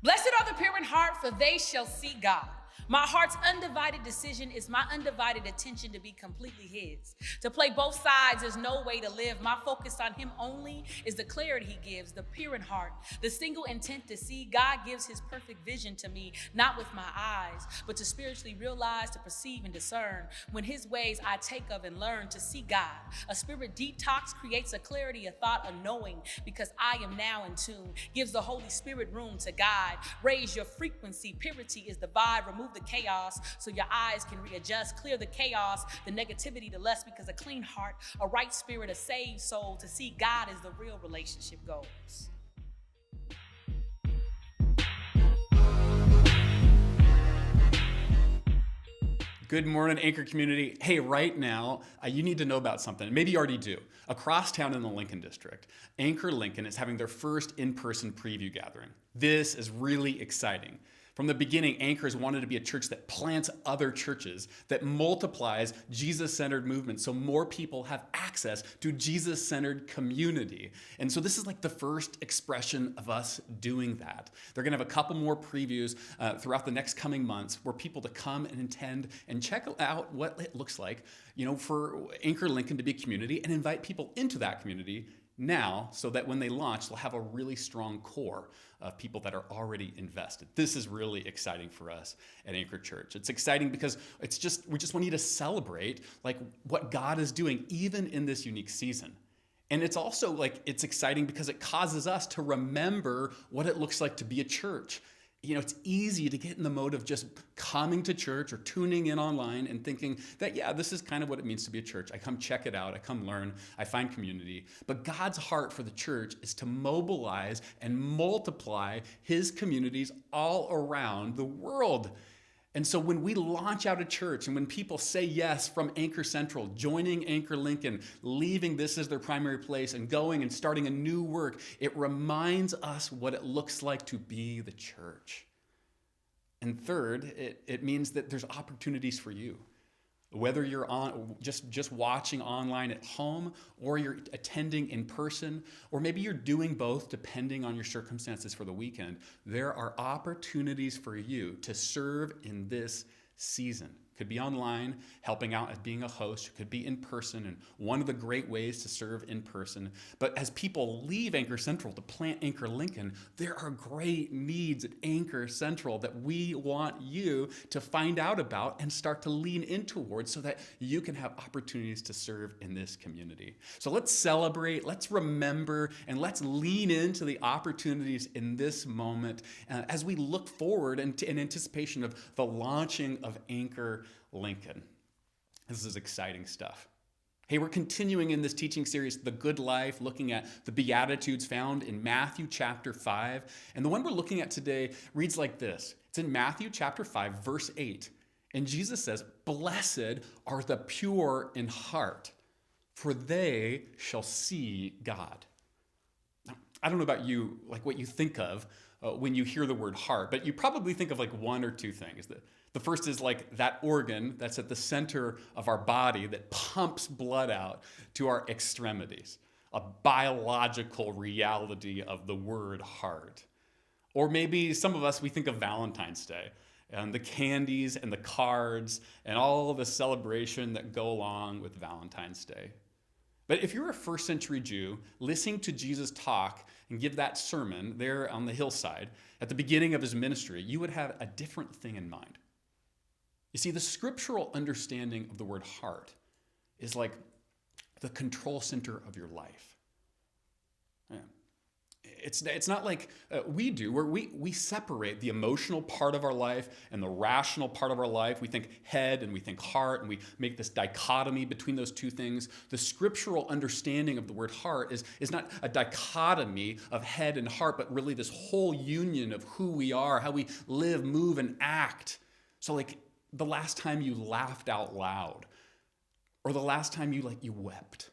Blessed are the pure in heart, for they shall see God. My heart's undivided decision is my undivided attention to be completely His. To play both sides is no way to live. My focus on Him only is the clarity He gives, the pure in heart, the single intent to see. God gives His perfect vision to me, not with my eyes, but to spiritually realize, to perceive and discern. When His ways I take of and learn to see God. A spirit detox creates a clarity, a thought, a knowing, because I am now in tune. Gives the Holy Spirit room to guide. Raise your frequency. Purity is the vibe. Remove the chaos so your eyes can readjust. Clear the chaos, the negativity, the lust, because a clean heart, a right spirit, a saved soul, to see God is the real relationship goals. Good morning, Anchor community. Hey, right now, you need to know about something. Maybe you already do. Across town in the Lincoln District, Anchor Lincoln is having their first in-person preview gathering. This is really exciting. From the beginning, Anchor has wanted to be a church that plants other churches, that multiplies Jesus-centered movements so more people have access to Jesus-centered community. And so this is like the first expression of us doing that. They're going to have a couple more previews throughout the next coming months for people to come and attend and check out what it looks like, for Anchor Lincoln to be a community and invite people into that community now, so that when they launch, they'll have a really strong core of people that are already invested. This is really exciting for us at Anchor Church. It's exciting because we just want you to celebrate like what God is doing even in this unique season. And it's also it's exciting because it causes us to remember what it looks like to be a church. It's easy to get in the mode of just coming to church or tuning in online and thinking that, yeah, this is kind of what it means to be a church. I come check it out. I come learn. I find community. But God's heart for the church is to mobilize and multiply His communities all around the world. And so when we launch out a church and when people say yes from Anchor Central, joining Anchor Lincoln, leaving this as their primary place and going and starting a new work, it reminds us what it looks like to be the church. And third, it means that there's opportunities for you. Whether you're on just watching online at home, or you're attending in person, or maybe you're doing both depending on your circumstances for the weekend, there are opportunities for you to serve in this season. Could be online, helping out as being a host. It could be in person, and one of the great ways to serve in person. But as people leave Anchor Central to plant Anchor Lincoln, there are great needs at Anchor Central that we want you to find out about and start to lean in towards so that you can have opportunities to serve in this community. So let's celebrate, let's remember, and let's lean into the opportunities in this moment as we look forward in anticipation of the launching of Anchor Lincoln. This is exciting stuff. Hey, we're continuing in this teaching series, The Good Life, looking at the Beatitudes found in Matthew chapter 5. And the one we're looking at today reads like this. It's in Matthew chapter 5, verse 8. And Jesus says, "Blessed are the pure in heart, for they shall see God." Now, I don't know about you, like what you think of when you hear the word heart, but you probably think of like one or two things. The first is like that organ that's at the center of our body that pumps blood out to our extremities, a biological reality of the word heart. Or maybe some of us, we think of Valentine's Day and the candies and the cards and all the celebration that go along with Valentine's Day. But if you're a first century Jew listening to Jesus talk and give that sermon there on the hillside at the beginning of his ministry, you would have a different thing in mind. You see, the scriptural understanding of the word heart is like the control center of your life. Yeah. It's not like we do, where we separate the emotional part of our life and the rational part of our life. We think head and we think heart, and we make this dichotomy between those two things. The scriptural understanding of the word heart is not a dichotomy of head and heart, but really this whole union of who we are, how we live, move, and act. So like the last time you laughed out loud, or the last time you wept,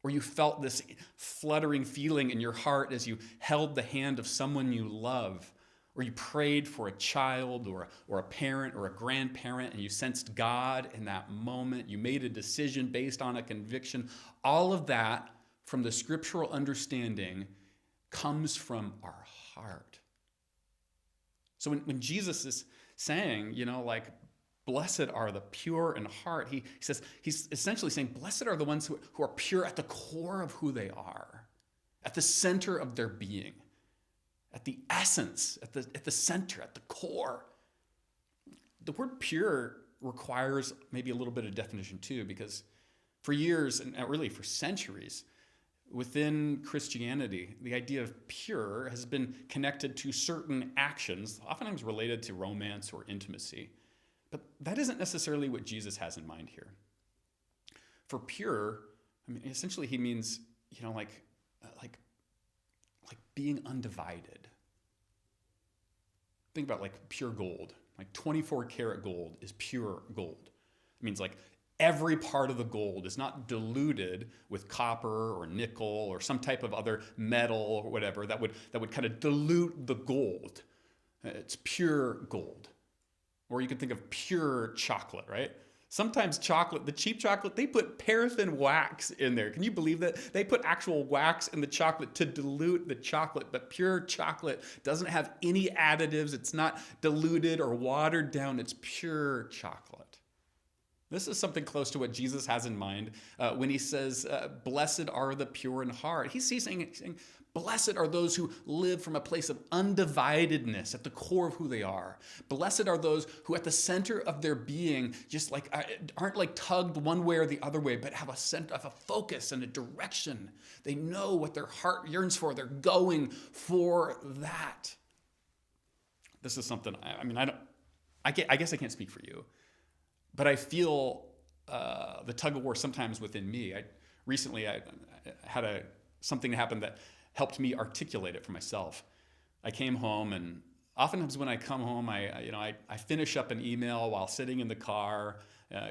or you felt this fluttering feeling in your heart as you held the hand of someone you love, or you prayed for a child or a parent or a grandparent and you sensed God in that moment. You made a decision based on a conviction. All of that from the scriptural understanding comes from our heart. So when Jesus is saying, like, blessed are the pure in heart, he's essentially saying, blessed are the ones who are pure at the core of who they are, at the center of their being, at the essence, at the center, at the core. The word pure requires maybe a little bit of definition too, because for years, and really for centuries, within Christianity, the idea of pure has been connected to certain actions, oftentimes related to romance or intimacy. But that isn't necessarily what Jesus has in mind here. For pure, essentially he means, like being undivided. Think about like pure gold. Like 24 karat gold is pure gold. It means like every part of the gold is not diluted with copper or nickel or some type of other metal or whatever that would kind of dilute the gold. It's pure gold. Or you could think of pure chocolate, right? Sometimes chocolate, the cheap chocolate, they put paraffin wax in there. Can you believe that? They put actual wax in the chocolate to dilute the chocolate, but pure chocolate doesn't have any additives. It's not diluted or watered down. It's pure chocolate. This is something close to what Jesus has in mind when he says, blessed are the pure in heart. He's saying, blessed are those who live from a place of undividedness at the core of who they are. Blessed are those who at the center of their being just like aren't like tugged one way or the other way, but have a focus and a direction. They know what their heart yearns for. They're going for that. This is something, I guess I can't speak for you, but I feel the tug of war sometimes within me. Recently I had something happen that helped me articulate it for myself. I came home, and oftentimes when I come home, I finish up an email while sitting in the car.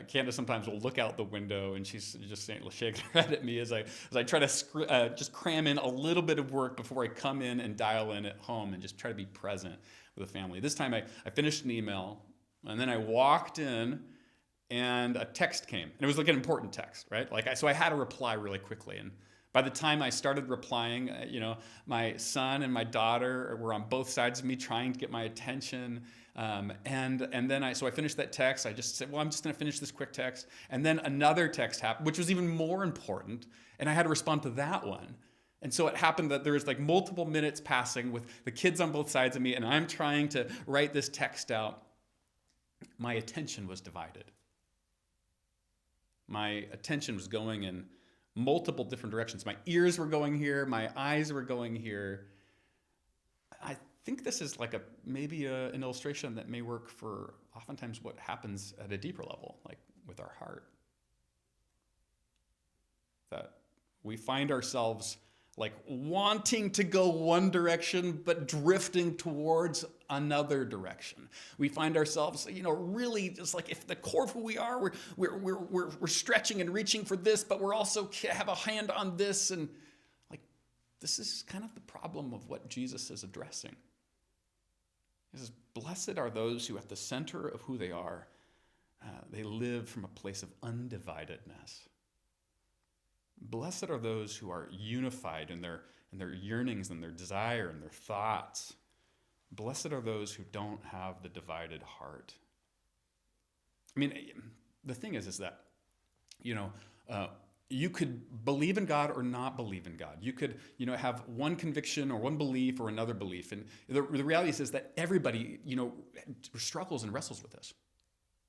Candace sometimes will look out the window, and she's just shaking her head at me as I try to just cram in a little bit of work before I come in and dial in at home and just try to be present with the family. This time I finished an email, and then I walked in, and a text came. And it was like an important text, right? So I had to reply really quickly. And by the time I started replying, my son and my daughter were on both sides of me trying to get my attention. And then I finished that text. I just said, well, I'm just going to finish this quick text. And then another text happened, which was even more important. And I had to respond to that one. And so it happened that there was like multiple minutes passing with the kids on both sides of me, and I'm trying to write this text out. My attention was divided. My attention was going in multiple different directions. My ears were going here. My eyes were going here. I think this is like maybe an illustration that may work for oftentimes what happens at a deeper level, like with our heart. That we find ourselves like wanting to go one direction, but drifting towards another direction. We find ourselves, really just like if the core of who we are, we're stretching and reaching for this, but we're also have a hand on this, and like this is kind of the problem of what Jesus is addressing. He says, "Blessed are those who, at the center of who they are, they live from a place of undividedness." Blessed are those who are unified in their yearnings and their desire and their thoughts. Blessed are those who don't have the divided heart. The thing is that, you could believe in God or not believe in God. You could, have one conviction or one belief or another belief. And the reality is that everybody, struggles and wrestles with this.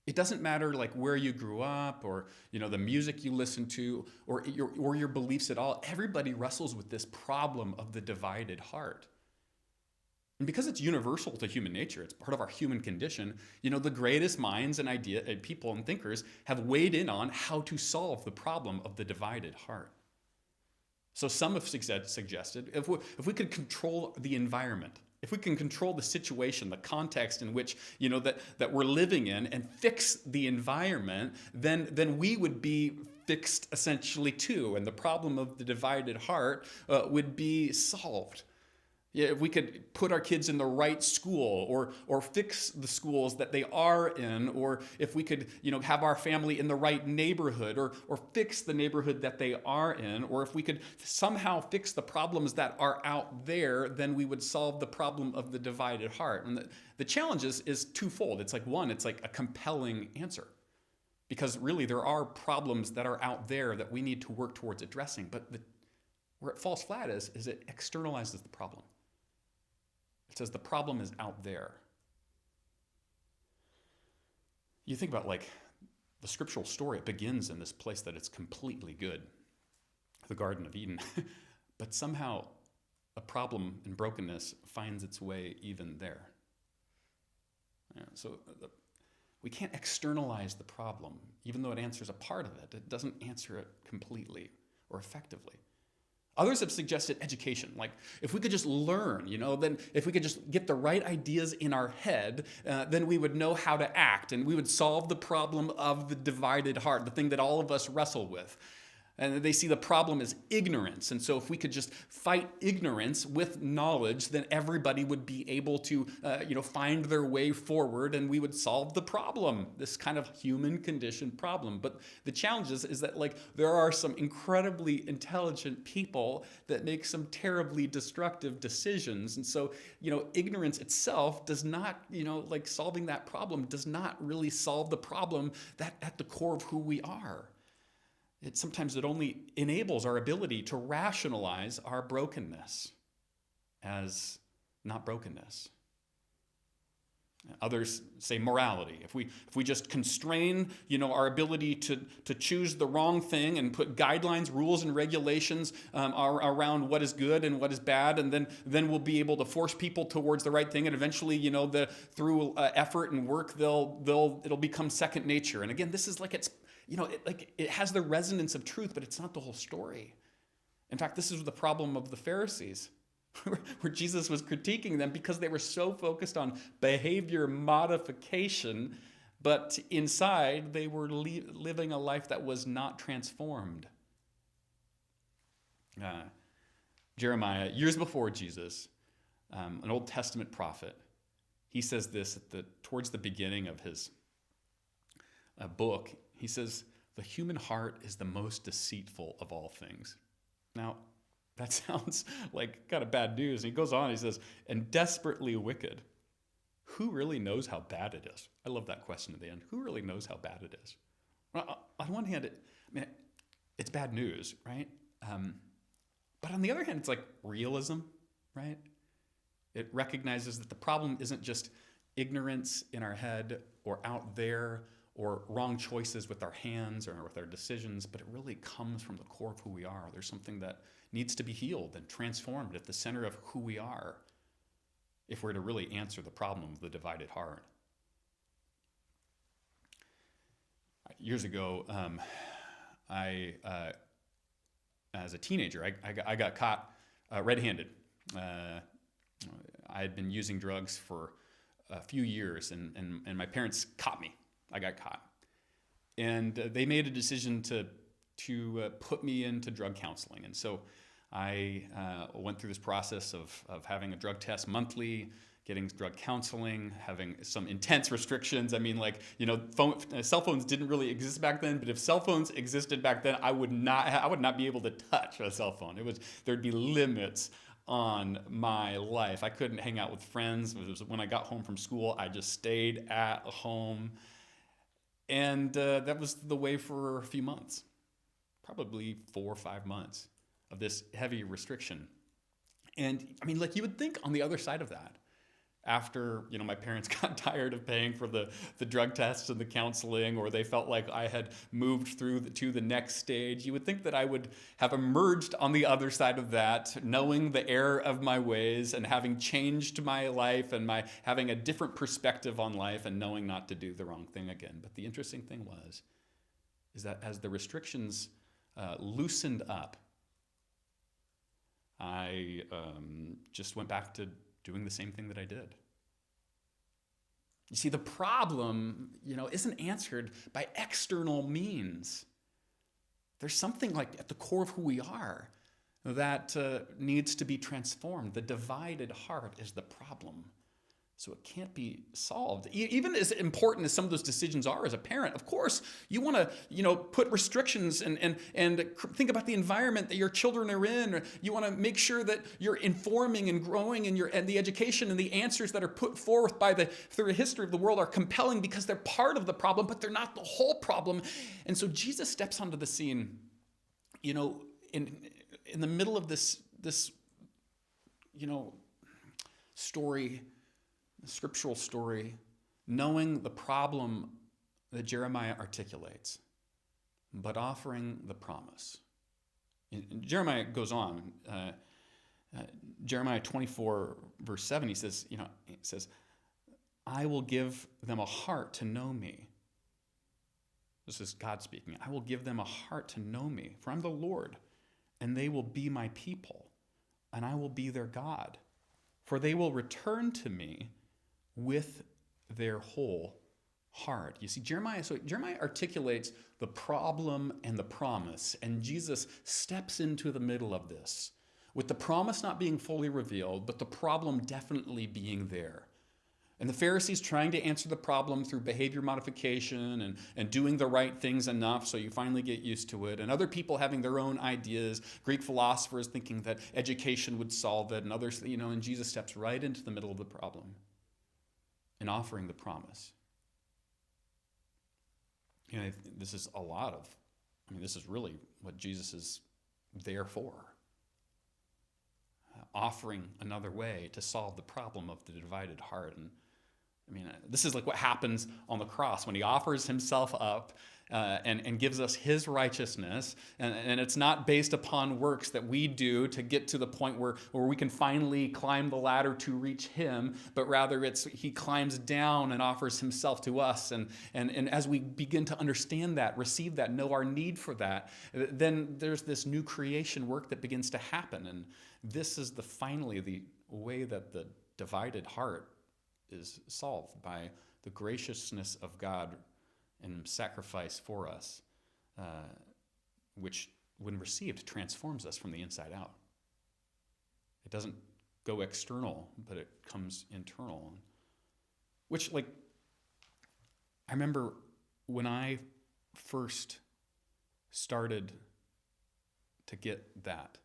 It doesn't matter like where you grew up or, the music you listen to or your beliefs at all. Everybody wrestles with this problem of the divided heart. And because it's universal to human nature, it's part of our human condition, the greatest minds and people and thinkers have weighed in on how to solve the problem of the divided heart. So some have suggested if we could control the environment, if we can control the situation, the context in which, that we're living in and fix the environment, then we would be fixed essentially too. And the problem of the divided heart would be solved. Yeah, if we could put our kids in the right school, or fix the schools that they are in, or if we could, have our family in the right neighborhood, or fix the neighborhood that they are in, or if we could somehow fix the problems that are out there, then we would solve the problem of the divided heart. And the challenge is twofold. It's like, one, it's like a compelling answer. Because really there are problems that are out there that we need to work towards addressing. But where it falls flat is it externalizes the problem. It says the problem is out there. You think about like the scriptural story, it begins in this place that it's completely good, the Garden of Eden. But somehow a problem and brokenness finds its way even there. So we can't externalize the problem, even though it answers a part of it. It doesn't answer it completely or effectively. Others have suggested education. Like, if we could just learn, then if we could just get the right ideas in our head, then we would know how to act, and we would solve the problem of the divided heart, the thing that all of us wrestle with. And they see the problem as ignorance. And so if we could just fight ignorance with knowledge, then everybody would be able to, find their way forward, and we would solve the problem, this kind of human condition problem. But the challenge is that, there are some incredibly intelligent people that make some terribly destructive decisions. And so, ignorance itself does not, solving that problem does not really solve the problem that at the core of who we are. Sometimes it only enables our ability to rationalize our brokenness as not brokenness. Others say morality. If we just constrain, our ability to choose the wrong thing and put guidelines, rules, and regulations around what is good and what is bad, and then we'll be able to force people towards the right thing, and eventually, through effort and work, it'll become second nature. And again, this is it has the resonance of truth, but it's not the whole story. In fact, this is the problem of the Pharisees, where Jesus was critiquing them because they were so focused on behavior modification, but inside they were living a life that was not transformed. Jeremiah, years before Jesus, an Old Testament prophet, he says this towards the beginning of his book. He says, the human heart is the most deceitful of all things. Now, that sounds like kind of bad news. And he goes on, he says, and desperately wicked. Who really knows how bad it is? I love that question at the end. Who really knows how bad it is? Well, on one hand, it's bad news, right? But on the other hand, it's like realism, right? It recognizes that the problem isn't just ignorance in our head or out there, or wrong choices with our hands or with our decisions, but it really comes from the core of who we are. There's something that needs to be healed and transformed at the center of who we are if we're to really answer the problem of the divided heart. Years ago, as a teenager, I got caught red-handed. I had been using drugs for a few years, and my parents caught me. I got caught. And they made a decision to put me into drug counseling. And so I went through this process of having a drug test monthly, getting drug counseling, having some intense restrictions. Cell phones didn't really exist back then, but if cell phones existed back then, I would not be able to touch a cell phone. There'd be limits on my life. I couldn't hang out with friends. When I got home from school, I just stayed at home. And that was the way for a few months, probably 4 or 5 months of this heavy restriction. And you would think on the other side of that, after my parents got tired of paying for the drug tests and the counseling, or they felt like I had moved through to the next stage, you would think that I would have emerged on the other side of that, knowing the error of my ways and having changed my life and having a different perspective on life and knowing not to do the wrong thing again. But the interesting thing is that as the restrictions loosened up, I just went back to doing the same thing that I did. You see, the problem, isn't answered by external means. There's something at the core of who we are. that needs to be transformed. The divided heart is the problem. So it can't be solved. Even as important as some of those decisions are as a parent, of course, you want to, put restrictions and think about the environment that your children are in. You want to make sure that you're informing and growing, and the education and the answers that are put forth through the history of the world are compelling because they're part of the problem, but they're not the whole problem. And so Jesus steps onto the scene, in the middle of this story, scriptural story, knowing the problem that Jeremiah articulates, but offering the promise. And Jeremiah goes on, Jeremiah 24, verse 7, he says, I will give them a heart to know me. This is God speaking. I will give them a heart to know me, for I'm the Lord, and they will be my people, and I will be their God. For they will return to me with their whole heart. You see, Jeremiah articulates the problem and the promise, and Jesus steps into the middle of this, with the promise not being fully revealed, but the problem definitely being there. And the Pharisees trying to answer the problem through behavior modification and doing the right things enough so you finally get used to it. And other people having their own ideas, Greek philosophers thinking that education would solve it, and others, and Jesus steps right into the middle of the problem and offering the promise. This is this is really what Jesus is there for. Offering another way to solve the problem of the divided heart. And this is like what happens on the cross when he offers himself up and gives us his righteousness. And it's not based upon works that we do to get to the point where we can finally climb the ladder to reach him, but rather he climbs down and offers himself to us. And as we begin to understand that, receive that, know our need for that, then there's this new creation work that begins to happen. And this is finally the way that the divided heart is solved, by the graciousness of God and sacrifice for us, which, when received, transforms us from the inside out. It doesn't go external, but it comes internal. Which, I remember when I first started to get that,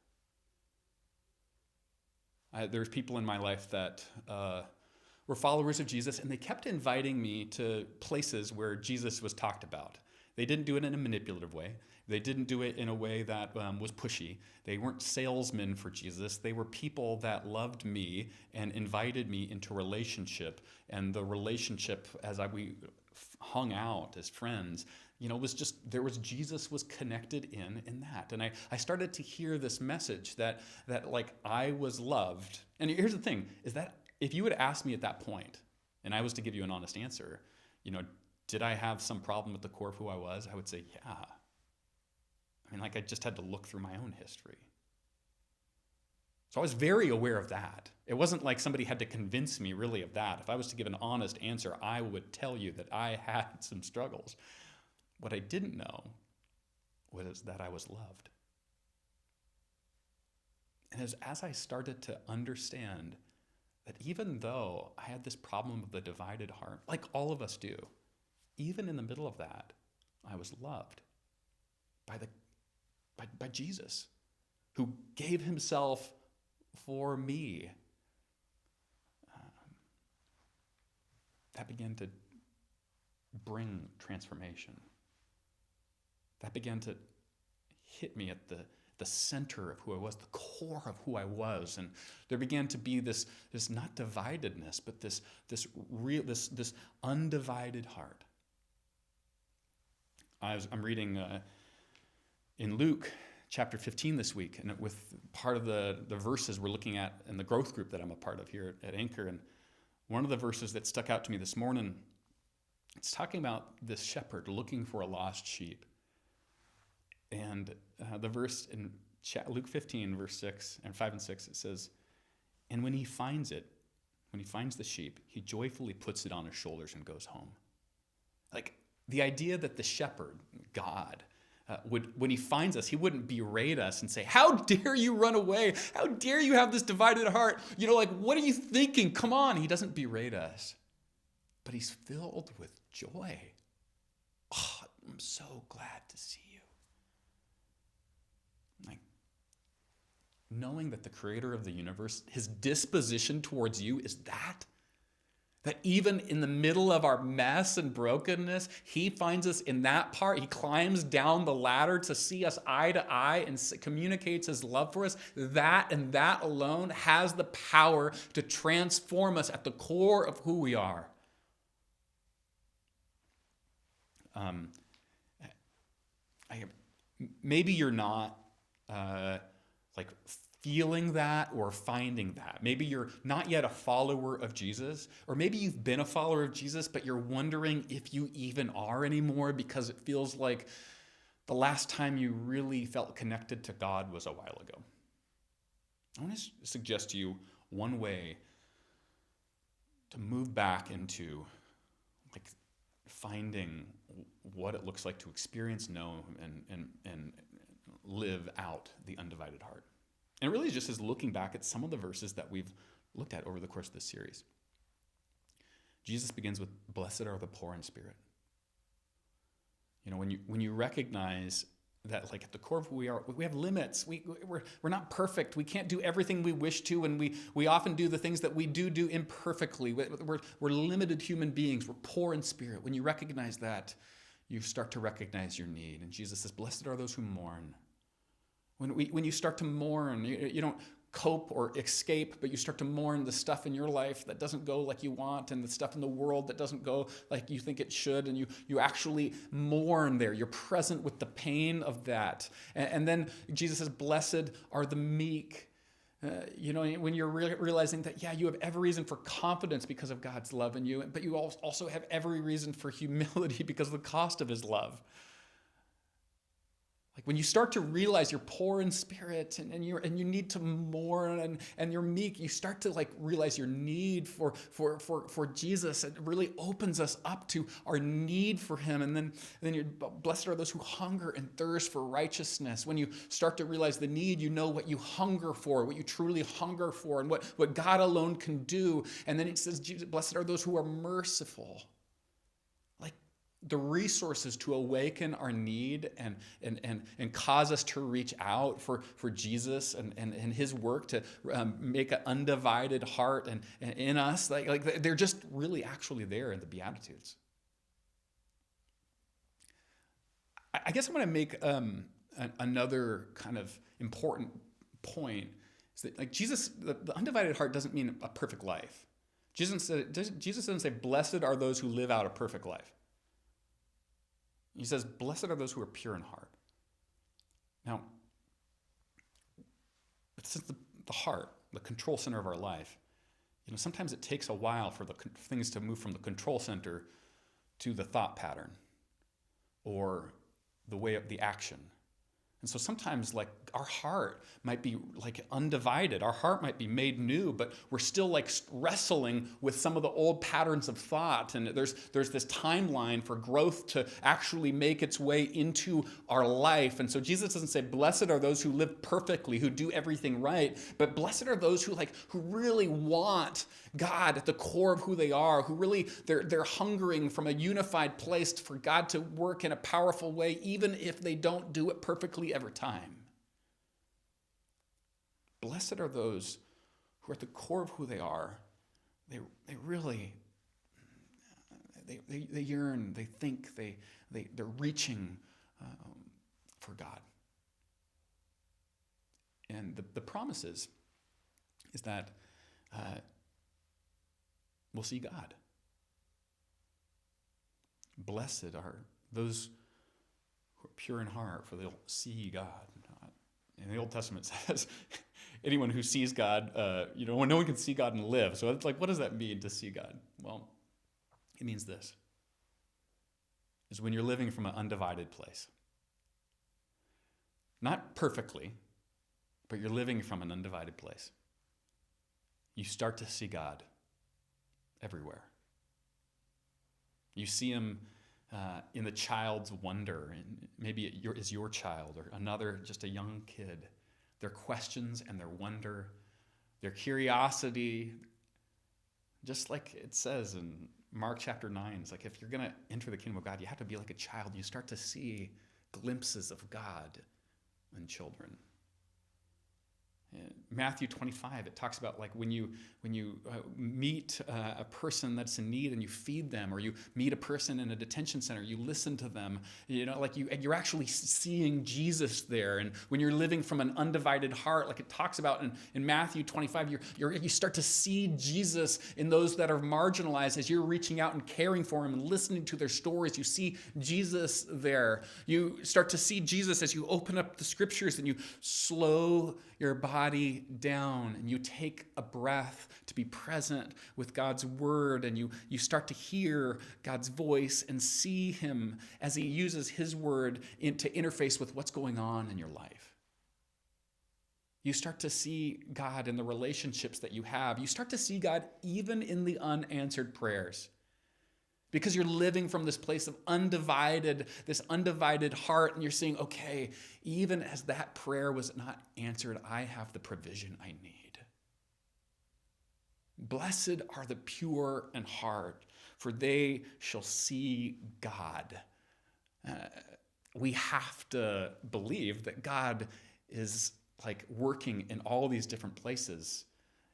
there's people in my life that were followers of Jesus, and they kept inviting me to places where Jesus was talked about. They didn't do it in a manipulative way. They didn't do it in a way that was pushy. They weren't salesmen for Jesus. They were people that loved me and invited me into relationship. And the relationship, as we hung out as friends, Jesus was connected in that. And I started to hear this message that I was loved. And here's the thing, is that if you would ask me at that point, and I was to give you an honest answer, did I have some problem at the core of who I was? I would say, yeah. I just had to look through my own history. So I was very aware of that. It wasn't like somebody had to convince me really of that. If I was to give an honest answer, I would tell you that I had some struggles. What I didn't know was that I was loved. And as I started to understand that even though I had this problem of the divided heart, like all of us do, even in the middle of that, I was loved by Jesus, who gave himself for me. That began to bring transformation. That began to hit me at the center of who I was, the core of who I was. And there began to be this not dividedness, but this undivided heart. I'm reading in Luke chapter 15 this week, and with part of the verses we're looking at in the growth group that I'm a part of here at Anchor. And one of the verses that stuck out to me this morning, it's talking about this shepherd looking for a lost sheep. And the verse in Luke 15, verse 6 and 5 and 6, it says, and when he finds the sheep, he joyfully puts it on his shoulders and goes home. The idea that the shepherd, God, when he finds us, he wouldn't berate us and say, how dare you run away? How dare you have this divided heart? What are you thinking? Come on. He doesn't berate us, but he's filled with joy. Oh, I'm so glad to see you. Knowing that the creator of the universe, his disposition towards you is that even in the middle of our mess and brokenness, he finds us in that part. He climbs down the ladder to see us eye to eye and communicates his love for us. That and that alone has the power to transform us at the core of who we are. Maybe you're not feeling that or finding that. Maybe you're not yet a follower of Jesus, or maybe you've been a follower of Jesus, but you're wondering if you even are anymore because it feels like the last time you really felt connected to God was a while ago. I want to suggest to you one way to move back into finding what it looks like to experience, know, and live out the undivided heart. And it really just is looking back at some of the verses that we've looked at over the course of this series. Jesus begins with, blessed are the poor in spirit. When you recognize that at the core of who we are, we have limits. We're not perfect. We can't do everything we wish to, and we often do the things that we do imperfectly. We're limited human beings. We're poor in spirit. When you recognize that, you start to recognize your need. And Jesus says, blessed are those who mourn. When you start to mourn, you don't cope or escape, but you start to mourn the stuff in your life that doesn't go like you want, and the stuff in the world that doesn't go like you think it should, and you actually mourn there. You're present with the pain of that. And then Jesus says, blessed are the meek. When you're realizing that, you have every reason for confidence because of God's love in you, but you also have every reason for humility because of the cost of his love. When you start to realize you're poor in spirit and you need to mourn and you're meek, you start to realize your need for Jesus. It really opens us up to our need for him. And then you're blessed are those who hunger and thirst for righteousness. When you start to realize the need, you know what you hunger for, what you truly hunger for, and what God alone can do. And then it says, blessed are those who are merciful. The resources to awaken our need and cause us to reach out for Jesus and his work to make an undivided heart and in us, they're just really actually there in the Beatitudes. I guess I'm going to make another kind of important point. Is that Jesus, the undivided heart doesn't mean a perfect life. Jesus doesn't say, blessed are those who live out a perfect life. He says, blessed are those who are pure in heart. Now, since the heart, the control center of our life, sometimes it takes a while for the things to move from the control center to the thought pattern or the way of the action. And so sometimes our heart might be undivided. Our heart might be made new, but we're still wrestling with some of the old patterns of thought. And there's this timeline for growth to actually make its way into our life. And so Jesus doesn't say, blessed are those who live perfectly, who do everything right, but blessed are those who really want God at the core of who they are, who really, they're hungering from a unified place for God to work in a powerful way, even if they don't do it perfectly every time. Blessed are those who are at the core of who they are. They really, they yearn, they think, they're reaching for God. And the promise is that we'll see God. Blessed are those who are pure in heart, for they'll see God. And the Old Testament says, anyone who sees God, when no one can see God and live. So it's what does that mean to see God? Well, it means this. Is when you're living from an undivided place. Not perfectly, but you're living from an undivided place. You start to see God everywhere. You see him in the child's wonder. And maybe it is your child or another, just a young kid. Their questions and their wonder, their curiosity, just like it says in Mark chapter 9, it's like if you're going to enter the kingdom of God, you have to be like a child. You start to see glimpses of God in children. In Matthew 25, it talks about like when you meet a person that's in need and you feed them, or you meet a person in a detention center, you listen to them, like you're actually seeing Jesus there. And when you're living from an undivided heart, like it talks about in Matthew 25, you start to see Jesus in those that are marginalized as you're reaching out and caring for them and listening to their stories. You see Jesus there. You start to see Jesus as you open up the scriptures and you slow your body down and you take a breath to be present with God's word, and you start to hear God's voice and see him as he uses his word to interface with what's going on in your life. You start to see God in the relationships that you have. You start to see God even in the unanswered prayers. Because you're living from this place of this undivided heart, and you're saying, okay, even as that prayer was not answered, I have the provision I need. Blessed are the pure in heart, for they shall see God. We have to believe that God is like working in all these different places,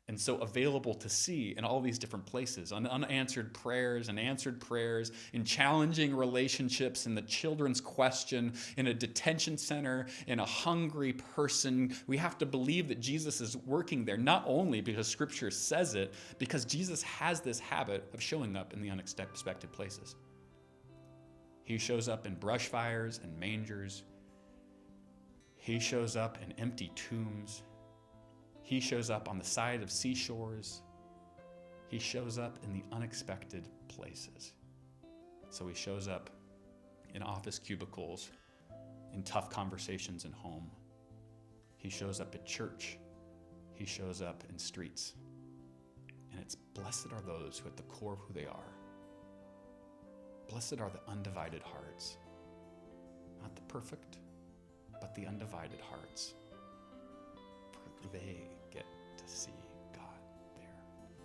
and so available to see in all these different places, on unanswered prayers and answered prayers, in challenging relationships, in the children's question, in a detention center, in a hungry person. We have to believe that Jesus is working there, not only because Scripture says it, because Jesus has this habit of showing up in the unexpected places. He shows up in brush fires and mangers. He shows up in empty tombs. He shows up on the side of seashores. He shows up in the unexpected places. So he shows up in office cubicles, in tough conversations in home. He shows up at church. He shows up in streets. And it's blessed are those who at the core of who they are. Blessed are the undivided hearts. Not the perfect, but the undivided hearts. For they